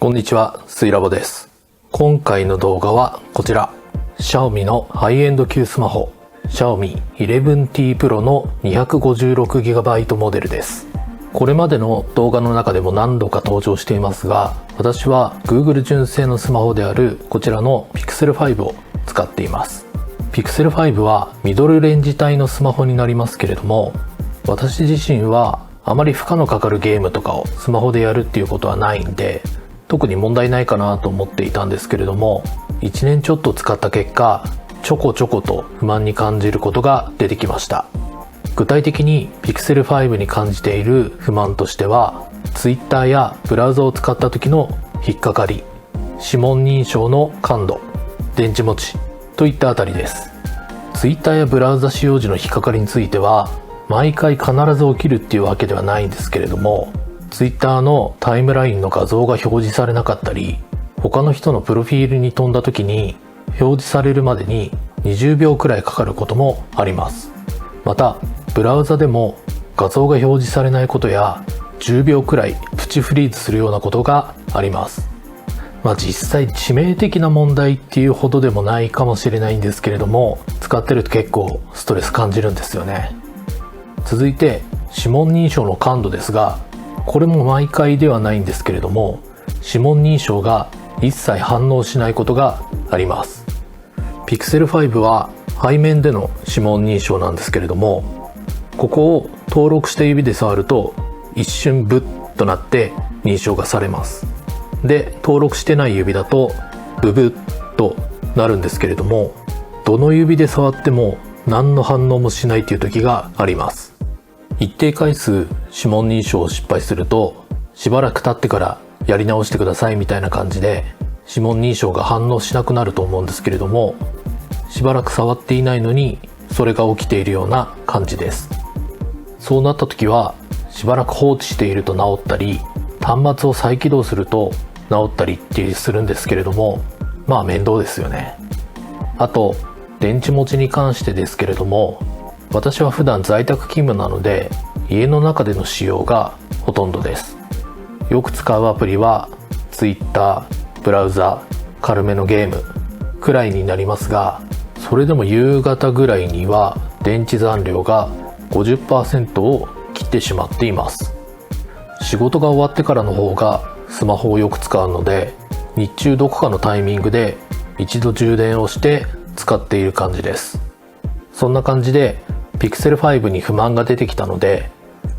こんにちは、スイラボです。今回の動画はこちら、Xiaomi のハイエンド級スマホ、Xiaomi 11T Pro の 256GB モデルです。これまでの動画の中でも何度か登場していますが、私は Google 純正のスマホであるこちらの Pixel 5を使っています。Pixel 5はミドルレンジ帯のスマホになりますけれども、私自身はあまり負荷のかかるゲームとかをスマホでやるっていうことはないんで、特に問題ないかなと思っていたんですけれども、1年ちょっと使った結果、ちょこちょこと不満に感じることが出てきました。具体的に Pixel 5に感じている不満としては、Twitter やブラウザを使った時の引っかかり、指紋認証の感度、電池持ちといったあたりです。Twitter やブラウザ使用時の引っかかりについては、毎回必ず起きるっていうわけではないんですけれども、Twitter のタイムラインの画像が表示されなかったり、他の人のプロフィールに飛んだ時に表示されるまでに20秒くらいかかることもあります。またブラウザでも画像が表示されないことや10秒くらいプチフリーズするようなことがあります。実際致命的な問題っていうほどでもないかもしれないんですけれども、使ってると結構ストレス感じるんですよね。続いて指紋認証の感度ですが、これも毎回ではないんですけれども、指紋認証が一切反応しないことがあります。Pixel 5は背面での指紋認証なんですけれども、ここを登録した指で触ると一瞬ブッとなって認証がされます。で、登録してない指だとブブッとなるんですけれども、どの指で触っても何の反応もしないという時があります。一定回数指紋認証を失敗すると、しばらく経ってからやり直してくださいみたいな感じで指紋認証が反応しなくなると思うんですけれども、しばらく触っていないのにそれが起きているような感じです。そうなった時はしばらく放置していると治ったり、端末を再起動すると治ったりってするんですけれども、面倒ですよね。あと電池持ちに関してですけれども、私は普段在宅勤務なので家の中での使用がほとんどです。よく使うアプリは Twitter、ブラウザ、軽めのゲームくらいになりますが、それでも夕方ぐらいには電池残量が 50% を切ってしまっています。仕事が終わってからの方がスマホをよく使うので、日中どこかのタイミングで一度充電をして使っている感じです。そんな感じでPixel 5に不満が出てきたので、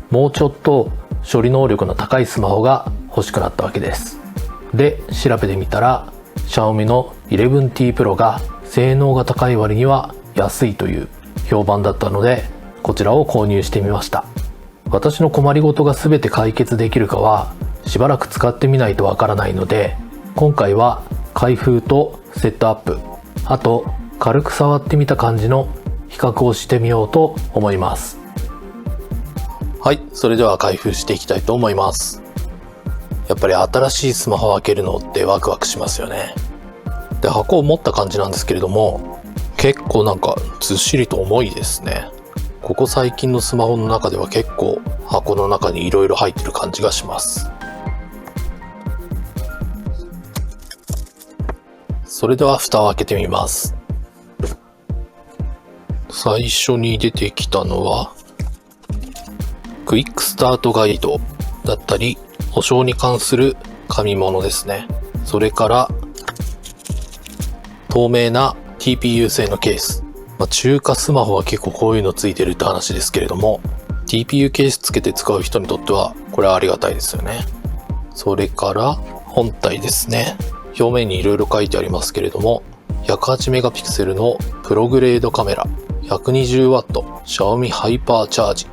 もうちょっと処理能力の高いスマホが欲しくなったわけです。で、調べてみたら Xiaomi の 11T Pro が性能が高い割には安いという評判だったので、こちらを購入してみました。私の困りごとが全て解決できるかはしばらく使ってみないとわからないので、今回は開封とセットアップ、あと軽く触ってみた感じの比較をしてみようと思います。はい、それでは開封していきたいと思います。やっぱり新しいスマホを開けるのってワクワクしますよね。で、箱を持った感じなんですけれども、結構ずっしりと重いですね。ここ最近のスマホの中では結構箱の中に色々入ってる感じがします。それでは蓋を開けてみます。最初に出てきたのはクイックスタートガイドだったり、保証に関する紙物ですね。それから透明な TPU 製のケース、中華スマホは結構こういうのついてるって話ですけれども、 TPU ケースつけて使う人にとってはこれはありがたいですよね。それから本体ですね。表面にいろいろ書いてありますけれども、108メガピクセルのプログレードカメラ、120W Xiaomi ハイパーチャージ、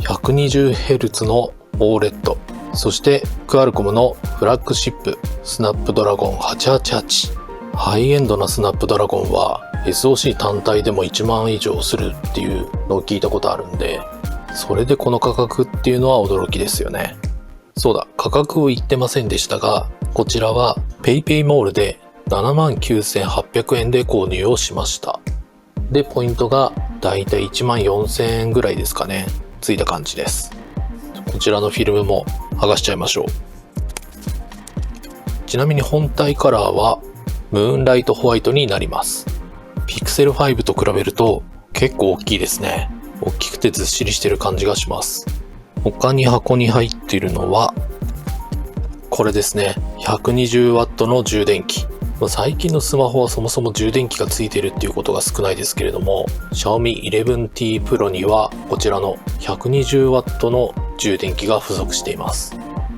120Hz の OLED、そしてクアルコムのフラッグシップスナップドラゴン888。ハイエンドなスナップドラゴンは SoC 単体でも1万以上するっていうのを聞いたことあるんで、それでこの価格っていうのは驚きですよね。そうだ、価格を言ってませんでしたが、こちらは PayPay モールで 79,800 円で購入をしました。で、ポイントがだいたい 14,000 円ぐらいですかね、ついた感じです。こちらのフィルムも剥がしちゃいましょう。ちなみに本体カラーはムーンライトホワイトになります。ピクセル5と比べると結構大きいですね。大きくてずっしりしてる感じがします。他に箱に入っているのはこれですね。120W の充電器。最近のスマホはそもそも充電器がついているっていうことが少ないですけれども、Xiaomi 11T Pro にはこちらの 120W の充電器が付属しています。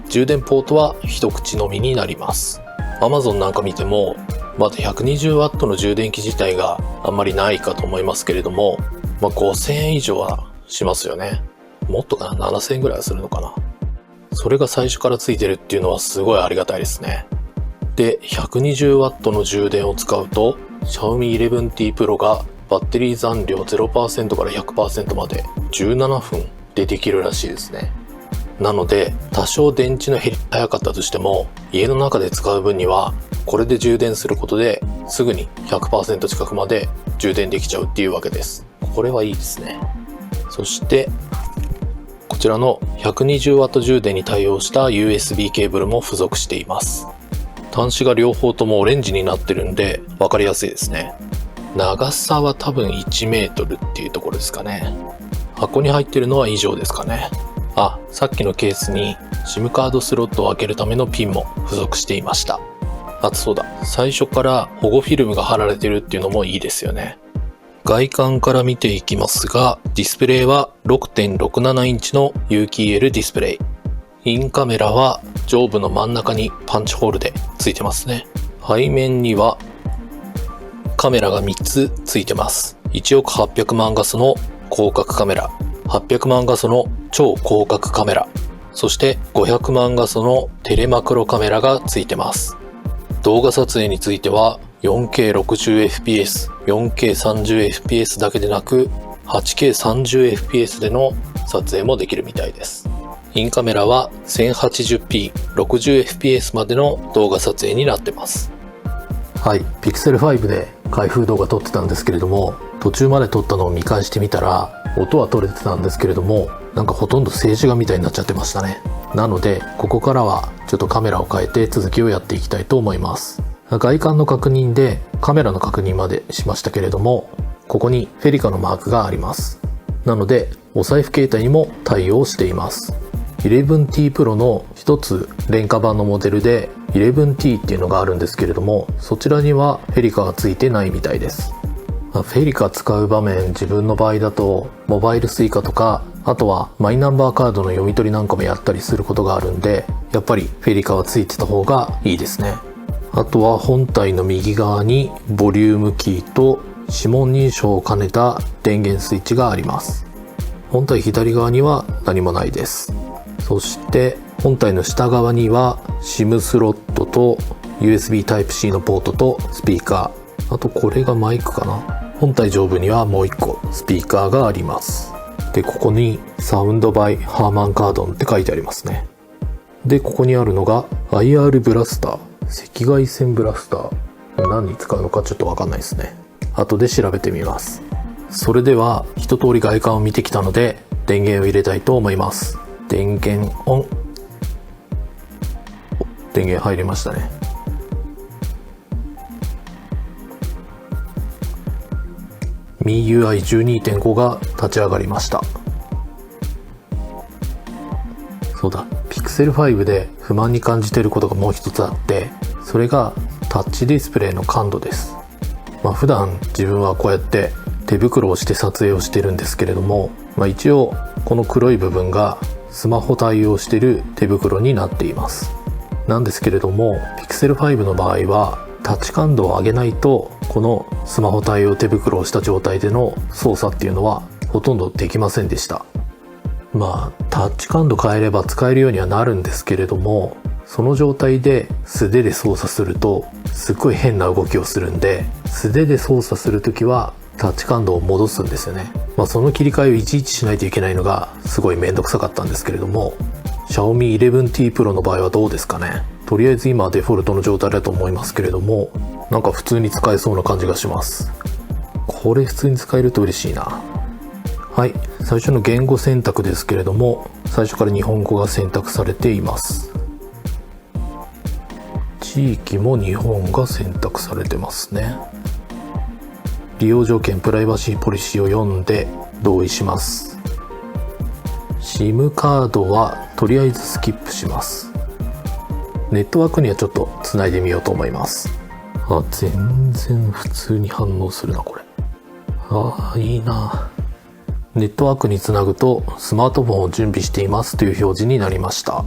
充電ポートは一口のみになります。Amazon なんか見てもまだ 120W の充電器自体があんまりないかと思いますけれども、5000円以上はしますよね。もっとかな、7000円ぐらいはするのかな。それが最初からついてるっていうのはすごいありがたいですね。で、120W の充電を使うと Xiaomi 11T Pro がバッテリー残量 0% から 100% まで17分でできるらしいですね。なので多少電池の減り早かったとしても家の中で使う分にはこれで充電することですぐに 100% 近くまで充電できちゃうっていうわけです。これはいいですね。そしてこちらの 120W 充電に対応した USB ケーブルも付属しています。端子が両方ともオレンジになってるんで分かりやすいですね。長さは多分1メートルっていうところですかね。箱に入ってるのは以上ですかね。さっきのケースに SIM カードスロットを開けるためのピンも付属していました。そうだ、最初から保護フィルムが貼られてるっていうのもいいですよね。外観から見ていきますが、ディスプレイは 6.67 インチの有機 EL ディスプレイ。インカメラは上部の真ん中にパンチホールでついてますね。背面にはカメラが3つついてます。1億800万画素の広角カメラ、800万画素の超広角カメラ、そして500万画素のテレマクロカメラがついてます。動画撮影については 4K60fps、4K30fps だけでなく 8K30fps での撮影もできるみたいです。インカメラは 1080p、60fps までの動画撮影になってます。Pixel 5で開封動画撮ってたんですけれども、途中まで撮ったのを見返してみたら音は取れてたんですけれども、なんかほとんど静止画みたいになっちゃってましたね。なのでここからはちょっとカメラを変えて続きをやっていきたいと思います。外観の確認でカメラの確認までしましたけれども、ここにフェリカのマークがあります。なのでお財布携帯にも対応しています。11T Pro の一つ廉価版のモデルで 11T っていうのがあるんですけれども、そちらにはフェリカがついてないみたいです。フェリカ使う場面、自分の場合だとモバイル Suica とか、あとはマイナンバーカードの読み取りなんかもやったりすることがあるんで、やっぱりフェリカはついてた方がいいですね。あとは本体の右側にボリュームキーと指紋認証を兼ねた電源スイッチがあります。本体左側には何もないです。そして本体の下側には SIM スロットと USB Type-C のポートとスピーカー、あとこれがマイクかな。本体上部にはもう一個スピーカーがあります。で、ここにサウンドバイハーマンカードンって書いてありますね。で、ここにあるのが IR ブラスター、赤外線ブラスター。何に使うのかちょっとわかんないですね。後で調べてみます。それでは一通り外観を見てきたので電源を入れたいと思います。電源オン。電源入りましたね。MIUI 12.5 が立ち上がりました。そうだ、Pixel 5で不満に感じていることがもう一つあって、それがタッチディスプレイの感度です。普段自分はこうやって手袋をして撮影をしてるんですけれども、一応この黒い部分がスマホ対応している手袋になっています。なんですけれども Pixel 5の場合はタッチ感度を上げないとこのスマホ対応手袋をした状態での操作っていうのはほとんどできませんでした。タッチ感度変えれば使えるようにはなるんですけれども、その状態で素手で操作するとすっごい変な動きをするんで、素手で操作するときはタッチ感度を戻すんですよね。その切り替えをいちいちしないといけないのがすごいめんどくさかったんですけれども、 Xiaomi 11T Pro の場合はどうですかね。とりあえず今はデフォルトの状態だと思いますけれども、なんか普通に使えそうな感じがします。これ普通に使えると嬉しいな。最初の言語選択ですけれども、最初から日本語が選択されています。地域も日本が選択されてますね。利用条件プライバシーポリシーを読んで同意します。 SIM カードはとりあえずスキップします。ネットワークにはちょっとつないでみようと思います。全然普通に反応するなこれ。いいな。ネットワークにつなぐとスマートフォンを準備していますという表示になりました。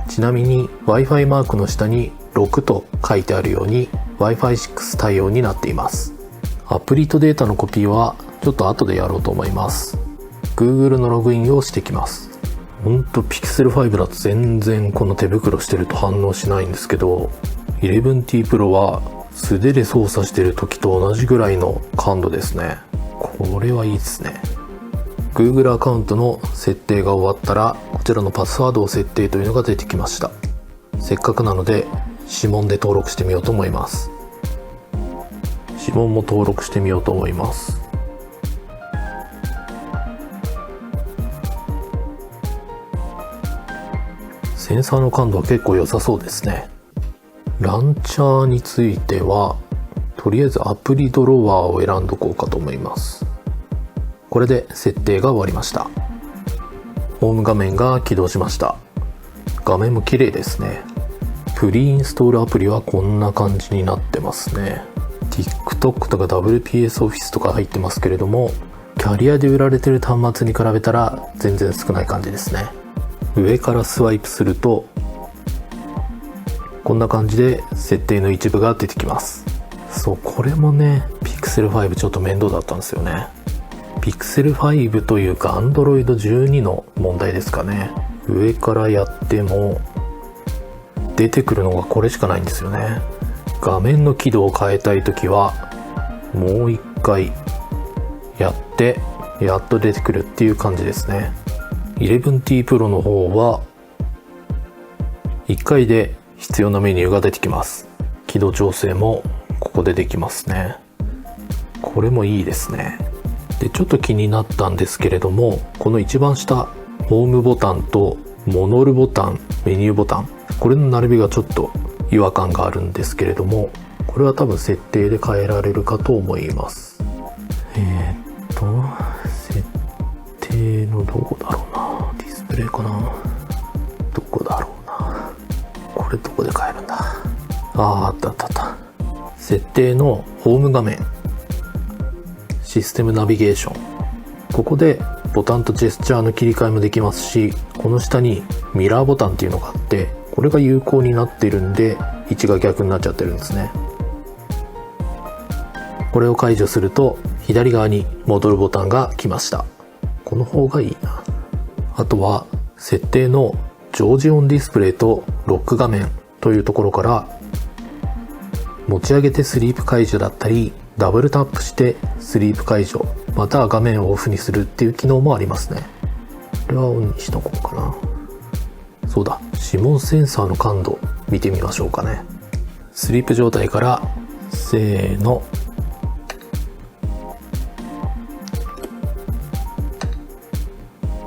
ちなみに Wi-Fi マークの下に6と書いてあるように Wi-Fi 6対応になっています。アプリとデータのコピーはちょっと後でやろうと思います。 Google のログインをしてきます。Pixel 5だと全然この手袋してると反応しないんですけど、 11T Pro は素手で操作してる時と同じぐらいの感度ですね。これはいいですね。 Google アカウントの設定が終わったらこちらのパスワードを設定というのが出てきました。せっかくなので指紋で登録してみようと思います。指紋も登録してみようと思います。センサーの感度は結構良さそうですね。ランチャーについてはとりあえずアプリドロワーを選んどこうかと思います。これで設定が終わりました。ホーム画面が起動しました。画面も綺麗ですね。プリインストールアプリはこんな感じになってますね。 TikTok とか WPS オフィスとか入ってますけれども、キャリアで売られてる端末に比べたら全然少ない感じですね。上からスワイプするとこんな感じで設定の一部が出てきます。これもね Pixel 5ちょっと面倒だったんですよね。 Pixel 5というか Android 12の問題ですかね。上からやっても出てくるのがこれしかないんですよね。画面の輝度を変えたいときはもう一回やってやっと出てくるっていう感じですね。 11T Pro の方は1回で必要なメニューが出てきます。輝度調整もここでできますね。これもいいですね。でちょっと気になったんですけれども、この一番下ホームボタンとモノルボタン、メニューボタン、これの並びがちょっと違和感があるんですけれども、これは多分設定で変えられるかと思います。設定のどこだろうな。ディスプレイかな。どこだろうな。これどこで変えるんだ。あった。設定のホーム画面、システムナビゲーション、ここでボタンとジェスチャーの切り替えもできますし、この下にミラーボタンっていうのがあって、これが有効になっているんで位置が逆になっちゃってるんですね。これを解除すると左側に戻るボタンが来ました。この方がいいな。あとは設定の常時オンディスプレイとロック画面というところから持ち上げてスリープ解除だったり、ダブルタップしてスリープ解除、または画面をオフにするっていう機能もありますね。これはオンにしとこうかな。そうだ、指紋センサーの感度見てみましょうかね。スリープ状態からせーの、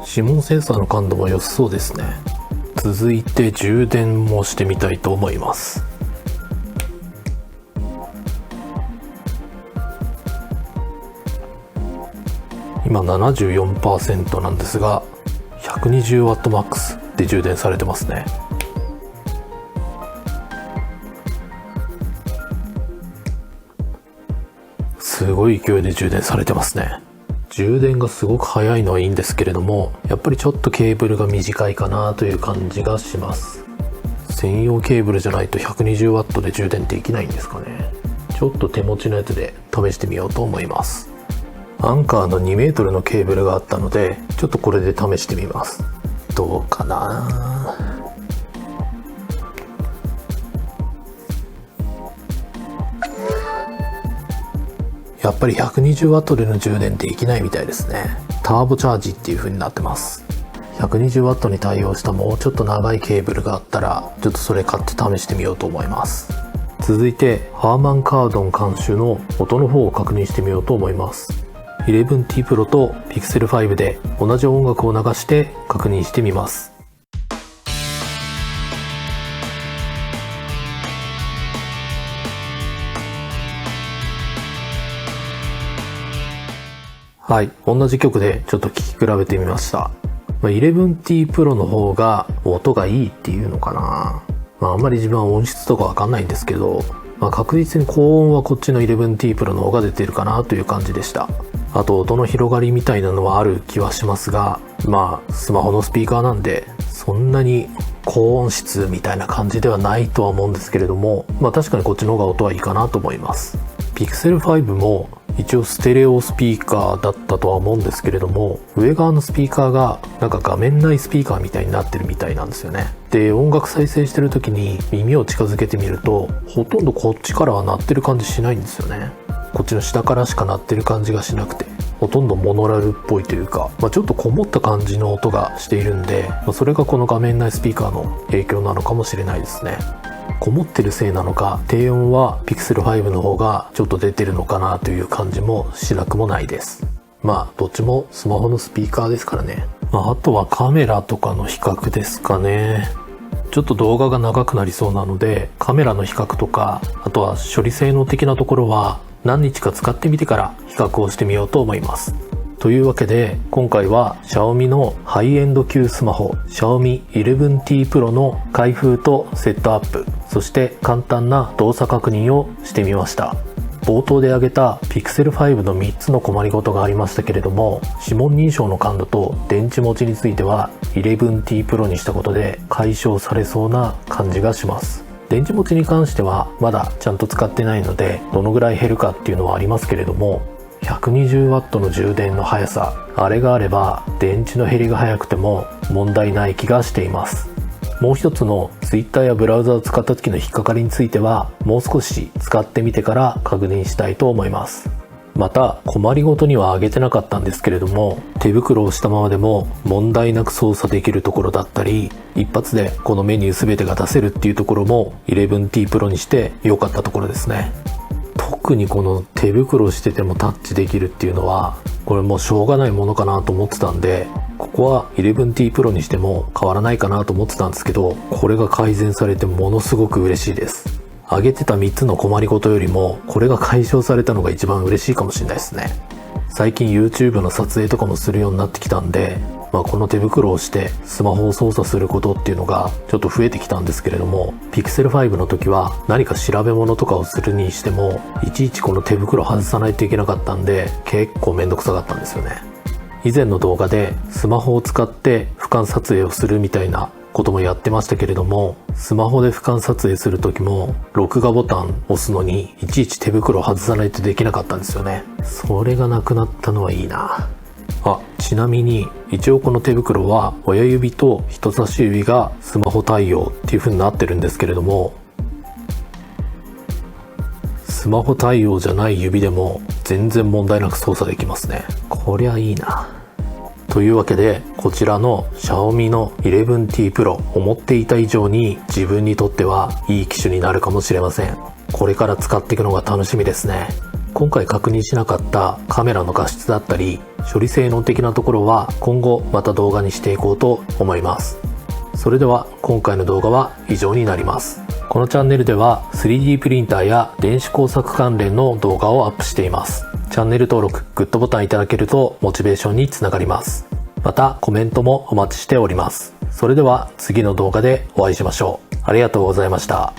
指紋センサーの感度も良さそうですね。続いて充電もしてみたいと思います。今 74% なんですが 120Wmax で充電されてますね。すごい勢いで充電されてますね。充電がすごく早いのはいいんですけれども、やっぱりちょっとケーブルが短いかなという感じがします。専用ケーブルじゃないと 120W で充電できないんですかね。ちょっと手持ちのやつで試してみようと思います。アンカーの 2m のケーブルがあったので、ちょっとこれで試してみます。どうかな。やっぱり 120W での充電できないみたいですね。ターボチャージっていう風になってます。120W に対応したもうちょっと長いケーブルがあったら、ちょっとそれ買って試してみようと思います。続いてハーマンカードン監修の音の方を確認してみようと思います。11T Pro と Pixel 5で同じ音楽を流して確認してみます。はい、同じ曲でちょっと聴き比べてみました。11T Pro の方が音がいいっていうのかな。あんまり自分は音質とかわかんないんですけど、確実に高音はこっちの 11T Pro の方が出てるかなという感じでした。あと音の広がりみたいなのはある気はしますが、スマホのスピーカーなんでそんなに高音質みたいな感じではないとは思うんですけれども、確かにこっちの方が音はいいかなと思います。Pixel 5も一応ステレオスピーカーだったとは思うんですけれども、上側のスピーカーがなんか画面内スピーカーみたいになってるみたいなんですよね。で、音楽再生してる時に耳を近づけてみると、ほとんどこっちからは鳴ってる感じしないんですよね。こっちの下からしか鳴ってる感じがしなくて、ほとんどモノラルっぽいというか、ちょっとこもった感じの音がしているんで、それがこの画面内スピーカーの影響なのかもしれないですね。こもってるせいなのか、低音は Pixel 5の方がちょっと出てるのかなという感じもしなくもないです。どっちもスマホのスピーカーですからね。あとはカメラとかの比較ですかね。ちょっと動画が長くなりそうなので、カメラの比較とか、あとは処理性能的なところは何日か使ってみてから比較をしてみようと思います。というわけで、今回は Xiaomi のハイエンド級スマホ Xiaomi 11T Pro の開封とセットアップ、そして簡単な動作確認をしてみました。冒頭で挙げた Pixel 5の3つの困りごとがありましたけれども、指紋認証の感度と電池持ちについては 11T Pro にしたことで解消されそうな感じがします。電池持ちに関してはまだちゃんと使ってないので、どのぐらい減るかっていうのはありますけれども、120W の充電の速さ、あれがあれば電池の減りが速くても問題ない気がしています。もう一つの Twitter やブラウザを使った時の引っかかりについては、もう少し使ってみてから確認したいと思います。また困りごとには挙げてなかったんですけれども、手袋をしたままでも問題なく操作できるところだったり、一発でこのメニュー全てが出せるっていうところも 11T Pro にして良かったところですね。特にこの手袋しててもタッチできるっていうのは、これもうしょうがないものかなと思ってたんで、ここは 11T Pro にしても変わらないかなと思ってたんですけど、これが改善されてものすごく嬉しいです。挙げてた3つの困りごとよりもこれが解消されたのが一番嬉しいかもしれないですね。最近 YouTube の撮影とかもするようになってきたんで、この手袋をしてスマホを操作することっていうのがちょっと増えてきたんですけれども、 Pixel 5の時は何か調べ物とかをするにしてもいちいちこの手袋を外さないといけなかったんで、結構めんどくさかったんですよね。以前の動画でスマホを使って俯瞰撮影をするみたいなこともやってましたけれども、スマホで俯瞰撮影する時も録画ボタン押すのにいちいち手袋を外さないとできなかったんですよね。それがなくなったのはいいな。ちなみに一応この手袋は親指と人差し指がスマホ対応っていう風になってるんですけれども、スマホ対応じゃない指でも全然問題なく操作できますね。こりゃいいな。というわけで、こちらの Xiaomi の 11T Pro、思っていた以上に自分にとってはいい機種になるかもしれません。これから使っていくのが楽しみですね。今回確認しなかったカメラの画質だったり処理性能的なところは今後また動画にしていこうと思います。それでは今回の動画は以上になります。このチャンネルでは 3D プリンターや電子工作関連の動画をアップしています。チャンネル登録、グッドボタンいただけるとモチベーションにつながります。またコメントもお待ちしております。それでは次の動画でお会いしましょう。ありがとうございました。